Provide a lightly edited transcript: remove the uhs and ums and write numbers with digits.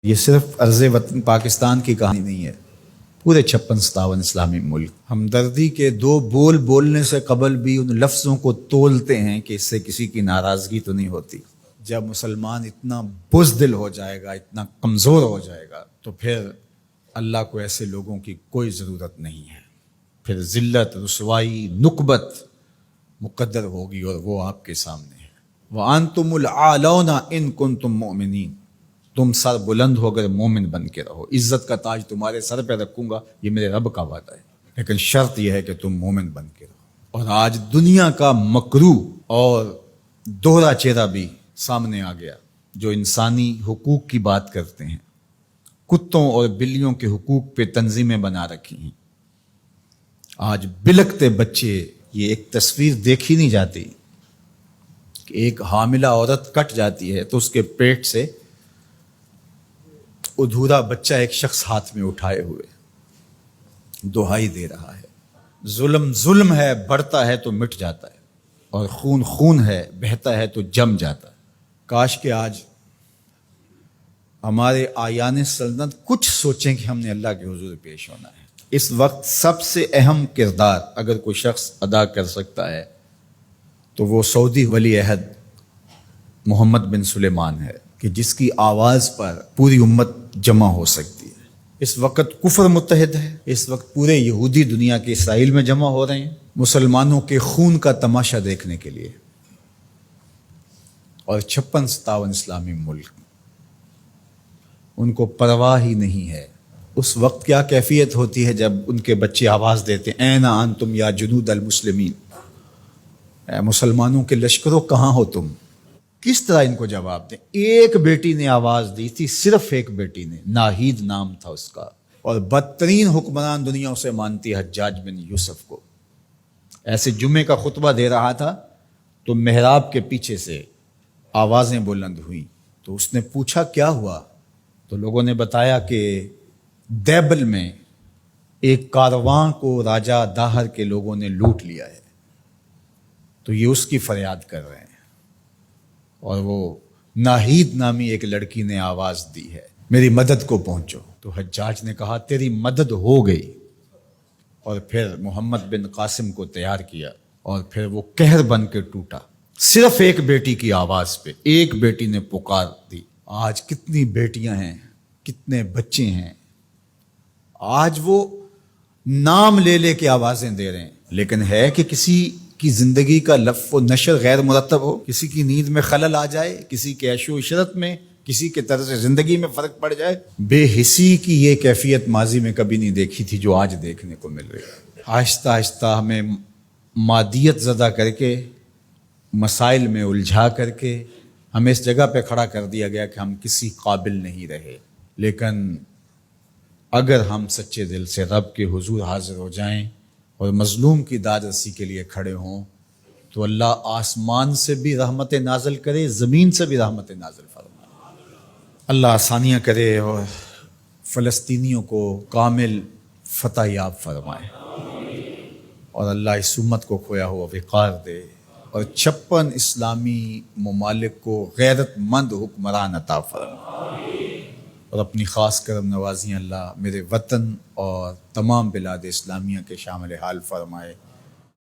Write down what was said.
یہ صرف عرض وطن پاکستان کی کہانی نہیں ہے، پورے 56-57 اسلامی ملک ہمدردی کے دو بول بولنے سے قبل بھی ان لفظوں کو تولتے ہیں کہ اس سے کسی کی ناراضگی تو نہیں ہوتی۔ جب مسلمان اتنا بزدل ہو جائے گا، اتنا کمزور ہو جائے گا، تو پھر اللہ کو ایسے لوگوں کی کوئی ضرورت نہیں ہے۔ پھر ذلت، رسوائی، نکبت مقدر ہوگی اور وہ آپ کے سامنے ہے۔ وَأَنْتُمُ الْأَعْلَوْنَ إِن كُنتُم مُؤْمِنِينَ، تم سر بلند ہو کر مومن بن کے رہو، عزت کا تاج تمہارے سر پہ رکھوں گا، یہ میرے رب کا وعدہ ہے، لیکن شرط یہ ہے کہ تم مومن بن کے رہو۔ اور آج دنیا کا مکروہ اور دوہرا چہرہ بھی سامنے آ گیا، جو انسانی حقوق کی بات کرتے ہیں، کتوں اور بلیوں کے حقوق پہ تنظیمیں بنا رکھی ہیں۔ آج بلکتے بچے، یہ ایک تصویر دیکھی نہیں جاتی کہ ایک حاملہ عورت کٹ جاتی ہے تو اس کے پیٹ سے ادھورا بچہ ایک شخص ہاتھ میں اٹھائے ہوئے دہائی دے رہا ہے۔ ظلم ظلم ہے، بڑھتا ہے تو مٹ جاتا ہے، اور خون خون ہے، بہتا ہے تو جم جاتا ہے۔ کاش کہ آج ہمارے آیان سلطنت کچھ سوچیں کہ ہم نے اللہ کے حضور پیش ہونا ہے۔ اس وقت سب سے اہم کردار اگر کوئی شخص ادا کر سکتا ہے تو وہ سعودی ولی عہد محمد بن سلیمان ہے، کہ جس کی آواز پر پوری امت جمع ہو سکتی ہے۔ اس وقت کفر متحد ہے، اس وقت پورے یہودی دنیا کے اسرائیل میں جمع ہو رہے ہیں مسلمانوں کے خون کا تماشا دیکھنے کے لیے، اور 56-57 اسلامی ملک ان کو پرواہ ہی نہیں ہے۔ اس وقت کیا کیفیت ہوتی ہے جب ان کے بچے آواز دیتے ہیں، این انتم یا جنود المسلمین، اے مسلمانوں کے لشکروں کہاں ہو تم؟ کس طرح ان کو جواب دیں؟ ایک بیٹی نے آواز دی تھی، صرف ایک بیٹی نے، ناہید نام تھا اس کا، اور بدترین حکمران دنیا اسے مانتی، حجاج بن یوسف کو۔ ایسے جمعے کا خطبہ دے رہا تھا تو محراب کے پیچھے سے آوازیں بلند ہوئیں، تو اس نے پوچھا کیا ہوا؟ تو لوگوں نے بتایا کہ دیبل میں ایک کارواں کو راجہ داہر کے لوگوں نے لوٹ لیا ہے، تو یہ اس کی فریاد کر رہے ہیں، اور وہ ناہید نامی ایک لڑکی نے آواز دی ہے، میری مدد کو پہنچو۔ تو حجاج نے کہا تیری مدد ہو گئی، اور پھر محمد بن قاسم کو تیار کیا، اور پھر وہ قہر بن کے ٹوٹا، صرف ایک بیٹی کی آواز پہ۔ ایک بیٹی نے پکار دی۔ آج کتنی بیٹیاں ہیں، کتنے بچے ہیں، آج وہ نام لے لے کے آوازیں دے رہے ہیں، لیکن ہے کہ کسی کی زندگی کا لف و نشر غیر مرتب ہو، کسی کی نیند میں خلل آ جائے، کسی کے عیش و عشرت میں، کسی کے طرز زندگی میں فرق پڑ جائے۔ بے حسی کی یہ کیفیت ماضی میں کبھی نہیں دیکھی تھی جو آج دیکھنے کو مل رہی ہے۔ آہستہ آہستہ ہمیں مادیت زدہ کر کے، مسائل میں الجھا کر کے ہمیں اس جگہ پہ کھڑا کر دیا گیا کہ ہم کسی قابل نہیں رہے۔ لیکن اگر ہم سچے دل سے رب کے حضور حاضر ہو جائیں اور مظلوم کی داد رسی کے لیے کھڑے ہوں، تو اللہ آسمان سے بھی رحمت نازل کرے، زمین سے بھی رحمت نازل فرمائے۔ اللہ آسانیاں کرے اور فلسطینیوں کو کامل فتح یاب فرمائے، اور اللہ اس امت کو کھویا ہوا وقار دے، اور 56 اسلامی ممالک کو غیرت مند حکمران عطا فرمائے، اور اپنی خاص کرم نوازیاں اللہ میرے وطن اور تمام بلاد اسلامیہ کے شامل حال فرمائے۔